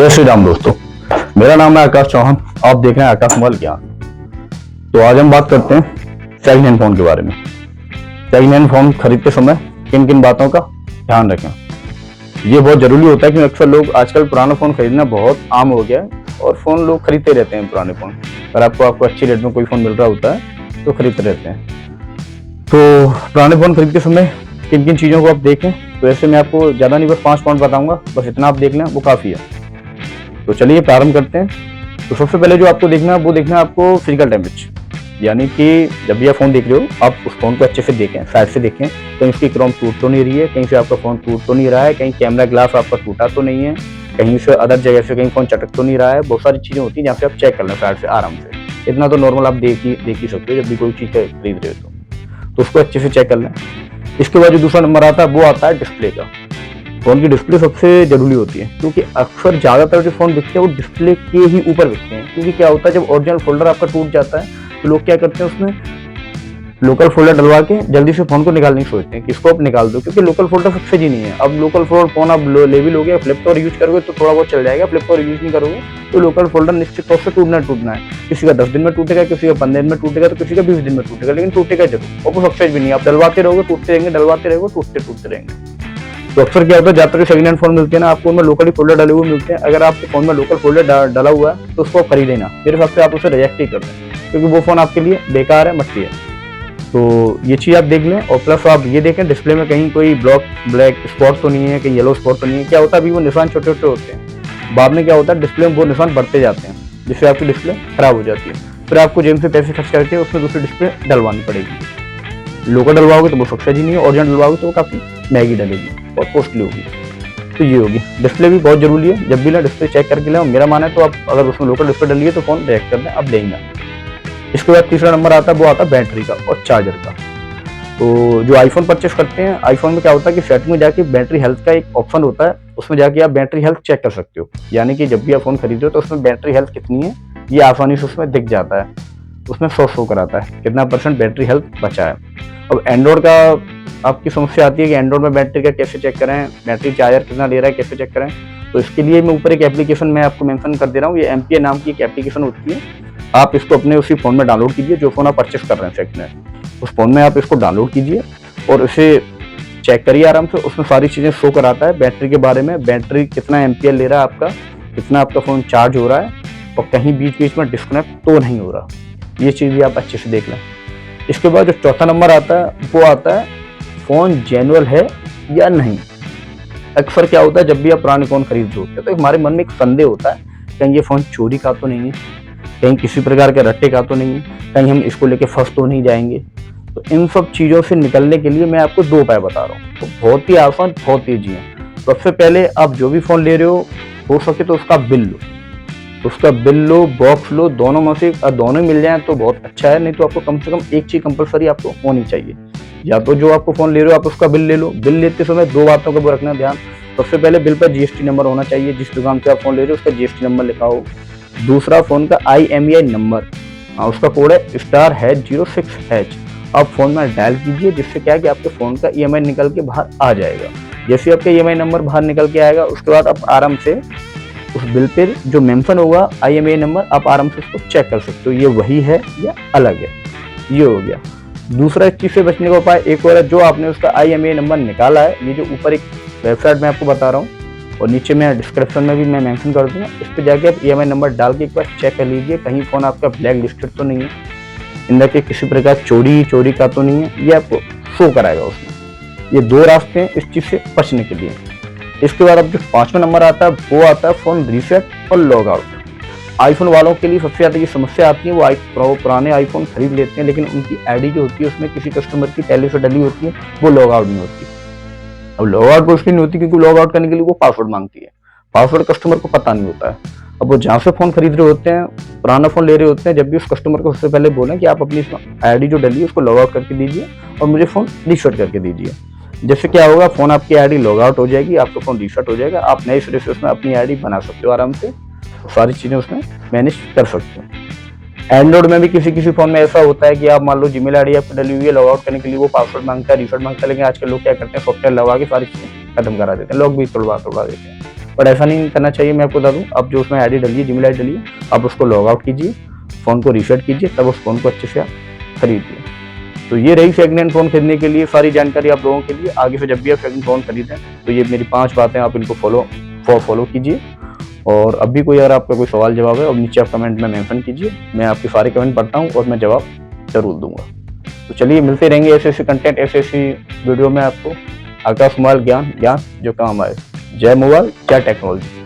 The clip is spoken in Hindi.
जय श्री राम दोस्तों, मेरा नाम है आकाश चौहान। आप देख रहे हैं आकाश मोबाइल ज्ञान। तो आज हम बात करते हैं सेकंड हैंड फोन के बारे में। सेकंड हैंड फोन खरीदते समय किन किन बातों का ध्यान रखें, ये बहुत जरूरी होता है, क्योंकि अक्सर लोग आजकल पुराना फोन खरीदना बहुत आम हो गया है और फोन लोग खरीदते रहते हैं पुराने फोन। अगर आपको अच्छी रेट में कोई फोन मिल रहा होता है तो खरीदते रहते हैं। तो पुराने फोन खरीदते समय किन किन चीजों को आप देखें, तो ऐसे मैं आपको ज्यादा नहीं, बस 5 पॉइंट बताऊंगा, बस इतना आप देख लें, वो काफी है। तो चलिए प्रारंभ करते हैं। तो सबसे पहले जो आपको देखना है वो देखना है आपको फिजिकल डैमेज, यानी कि जब भी आप फोन देख रहे हो आप उस फोन को अच्छे से देखें, साइड से देखें, कहीं उसकी क्रोम टूट तो नहीं रही है, कहीं से आपका फोन टूट तो नहीं रहा है, कहीं कैमरा ग्लास आपका टूटा तो नहीं है, कहीं से अदर जगह से कहीं फोन चटक तो नहीं रहा है। बहुत सारी चीजें होती हैं जहाँ पे आप चेक कर लें साइड से आराम से। इतना तो नॉर्मल आप देख ही सकते हो जब भी कोई चीज खरीद रहे हो तो उसको अच्छे से चेक कर लें। इसके बाद जो दूसरा नंबर आता है वो आता है डिस्प्ले का। फोन की डिस्प्ले सबसे जरूरी होती है, क्योंकि अक्सर ज्यादातर जो फोन बिकते हैं वो डिस्प्ले के ही ऊपर बिकते हैं। क्योंकि क्या होता है, जब ओरिजिनल फोल्डर आपका टूट जाता है तो लोग क्या करते हैं, उसमें लोकल फोल्डर डलवा के जल्दी से फोन को निकालने की सोचते हैं कि इसको आप निकाल दो, क्योंकि लोकल फोल्डर सबसे जी नहीं है। अब लोकल फोन आप ले भी लोगे, फ्लिप कवर यूज करोगे तो थोड़ा बहुत चल जाएगा, फ्लिप कवर यूज नहीं करोगे तो लोकल फोल्डर निश्चित तौर से टूटना है। किसी का 10 दिन में टूटेगा, किसी का 15 दिन में टूटेगा, तो किसी का 20 दिन में टूटेगा, लेकिन टूटेगा जरूर। और वो सक्सेस भी नहीं, आप डलवाते रहोगे टूटते रहेंगे, डलवाते रहोगे टूटते रहेंगे। तो अक्सर क्या होता है, ज्यादातर सेकंड हैंड फोन मिलते हैं ना, आपको उनमें लोकली फोल्डर डले हुए मिलते हैं। अगर आपके फोन में लोकल फोल्डर डला हुआ है तो उसको खरीदे ना, मेरे हिसाब से आप उसे रिजेक्ट ही कर दें, क्योंकि वो फोन आपके लिए बेकार है, मट्टी है। तो ये चीज आप देख लें। और प्लस आप ये देखें डिस्प्ले में कहीं कोई ब्लैक स्पॉट तो नहीं है, कहीं येलो स्पॉट तो नहीं है। क्या होता है, अभी वो निशान छोटे छोटे होते हैं, बाद में क्या होता है डिस्प्ले में वो निशान बढ़ते जाते हैं, जिससे आपकी डिस्प्ले खराब हो जाती है। फिर आपको जेब से पैसे खर्च करके उसमें दूसरी डिस्प्ले डलवानी पड़ेगी। लोकल डलवाओगे तो वो सक्सेस ही नहीं है, ओरिजिनल डलवाओगे तो वो काफी महंगी डलेगी और कॉस्टली होगी। तो ये होगी, डिस्प्ले भी बहुत जरूरी है। जब भी ना डिस्प्ले चेक करके लें, मेरा माना है तो आप अगर उसमें लोकल डिस्प्ले डली है तो फोन रिजेक्ट कर दें, अब लेंगे। इसके बाद तीसरा नंबर आता है वो आता है बैटरी का और चार्जर का। तो जो आईफोन परचेस करते हैं, आईफोन में क्या होता है कि सेटिंग में जाके बैटरी हेल्थ का एक ऑप्शन होता है, उसमें जाके आप बैटरी हेल्थ चेक कर सकते हो। यानी कि जब भी आप फोन खरीदते हो तो उसमें बैटरी हेल्थ कितनी है ये आसानी से उसमें दिख जाता है, उसमें शो कराता है कितना % बैटरी हेल्थ बचा है। अब एंड्रॉइड का आपकी समस्या आती है कि एंड्रॉइड में बैटरी का कैसे चेक करें, बैटरी चार्जर कितना ले रहा है कैसे चेक करें। तो इसके लिए मैं ऊपर एक एप्लीकेशन मैं आपको मेंशन कर दे रहा हूँ, ये MPA नाम की एक एप्लीकेशन होती है। आप इसको अपने उसी फोन में डाउनलोड कीजिए जो फोन आप परचेस कर रहे हैं सेकंड हैंड, उस फोन में आप इसको डाउनलोड कीजिए और इसे चेक करिए आराम से। उसमें सारी चीजें शो कराता है बैटरी के बारे में, बैटरी कितना एम्पियर ले रहा है आपका, कितना आपका फोन चार्ज हो रहा है और कहीं बीच में डिस्कनेक्ट तो नहीं हो रहा। ये चीज भी आप अच्छे से देख लें। इसके बाद जो चौथा नंबर आता है वो आता है फोन जेन्युइन है या नहीं। अक्सर क्या होता है, जब भी आप पुराने फोन खरीद रहे होते हैं तो हमारे मन में एक संदेह होता है, कहीं ये फोन चोरी का तो नहीं है, कहीं किसी प्रकार के रट्टे का तो नहीं है, कहीं हम इसको लेके फंस तो नहीं जाएंगे। तो इन सब चीजों से निकलने के लिए मैं आपको 2 उपाय बता रहा हूँ, तो बहुत ही आसान, बहुत ईजी है। सबसे पहले आप जो भी फोन ले रहे हो सके तो उसका बिल लो, बॉक्स लो, दोनों में से दोनों मिल जाए तो बहुत अच्छा है। नहीं तो आपको कम से कम एक चीज कंपलसरी आपको होनी चाहिए, या तो जो आपको फोन ले रहे हो आप उसका बिल ले लो। बिल लेते समय 2 बातों का रखना ध्यान। सबसे पहले बिल पर GST नंबर होना चाहिए, जिस दुकान से आप फोन ले रहे हो उसका GST नंबर लिखा हो। दूसरा फोन का IMEI नंबर, उसका कोड है *06H, आप फोन में डायल कीजिए, जिससे क्या है कि आपके फोन का EMI निकल के बाहर आ जाएगा। जैसे आपका EMI नंबर बाहर निकल के आएगा उसके बाद आप आराम से उस बिल पे जो मेंशन होगा IMEI नंबर, आप आराम से उसको चेक कर सकते हो ये वही है या अलग है। ये हो गया। दूसरा इस चीज से बचने का उपाय एक और है, जो आपने उसका IMEI नंबर निकाला है, ये जो ऊपर एक वेबसाइट में आपको बता रहा हूँ और नीचे मैं डिस्क्रिप्शन में भी मैं मेंशन कर दूंगा, इस पर जाके आप EMI नंबर डाल के एक बार चेक कर लीजिए, कहीं फोन आपका ब्लैक लिस्टेड तो नहीं है, इंदर के किसी प्रकार चोरी का तो नहीं है, ये आपको शो कराएगा उसमें। ये 2 रास्ते हैं इस चीज से बचने के लिए। इसके बाद अब जो 5वां नंबर आता है वो आता है फोन रीसेट और लॉग आउट। आईफोन वालों के लिए सबसे ज्यादा ये समस्या आती है, वो पुराने आईफोन खरीद लेते हैं लेकिन उनकी ID जो होती है उसमें किसी कस्टमर की पहले से डली होती है, वो लॉग आउट नहीं होती। अब लॉग आउट को इसलिए नहीं होती क्योंकि लॉग आउट करने के लिए वो पासवर्ड मांगती है, पासवर्ड कस्टमर को पता नहीं होता है। अब वो जहाँ से फोन खरीद रहे होते हैं, पुराना फोन ले रहे होते हैं, जब भी उस कस्टमर को सबसे पहले बोलें कि आप अपनी ID जो डली है उसको लॉग आउट करके दीजिए और मुझे फोन रीसेट करके दीजिए। जैसे क्या होगा, फोन आपकी ID लॉग आउट हो जाएगी, आपका फोन रीसेट हो जाएगा, आप नए सिरे से उसमें अपनी ID बना सकते हो, आराम से सारी चीजें उसमें मैनेज कर सकते हो। एंड्रॉइड में भी किसी फोन में ऐसा होता है कि आप मान लो जीमेल ID आपको डली हुई है, लॉग आउट करने के लिए वो पासवर्ड मांगता है, रीसेट मांगता है, लेकिन आजकल लोग क्या करते हैं सॉफ्टवेयर लगा के सारी चीजें खत्म करा देते हैं, लॉग भी तोड़वा देते हैं। बट ऐसा नहीं करना चाहिए। मैं आपको बता दूं, आप जो उसमें आईडी डलिए, जीमेल आईडी डलिए, आप उसको लॉग आउट कीजिए, फ़ोन को रीसेट कीजिए, तब उस फ़ोन को अच्छे से आप खरीदिए। तो ये रही सेकंड हैंड फ़ोन खरीदने के लिए सारी जानकारी आप लोगों के लिए। आगे से जब भी आप सेकंड फ़ोन खरीदें तो ये मेरी 5 बातें आप इनको फॉलो कीजिए। और अब भी कोई अगर आपका कोई सवाल जवाब है और नीचे आप कमेंट में मेंशन कीजिए, मैं आपके सारे कमेंट पढ़ता हूँ और मैं जवाब जरूर दूंगा। तो चलिए मिलते रहेंगे ऐसे ऐसे कंटेंट, ऐसे ऐसी वीडियो में आपको। आकाश मोबाइल ज्ञान जो काम आए। जय मोबाइल, जय टेक्नोलॉजी।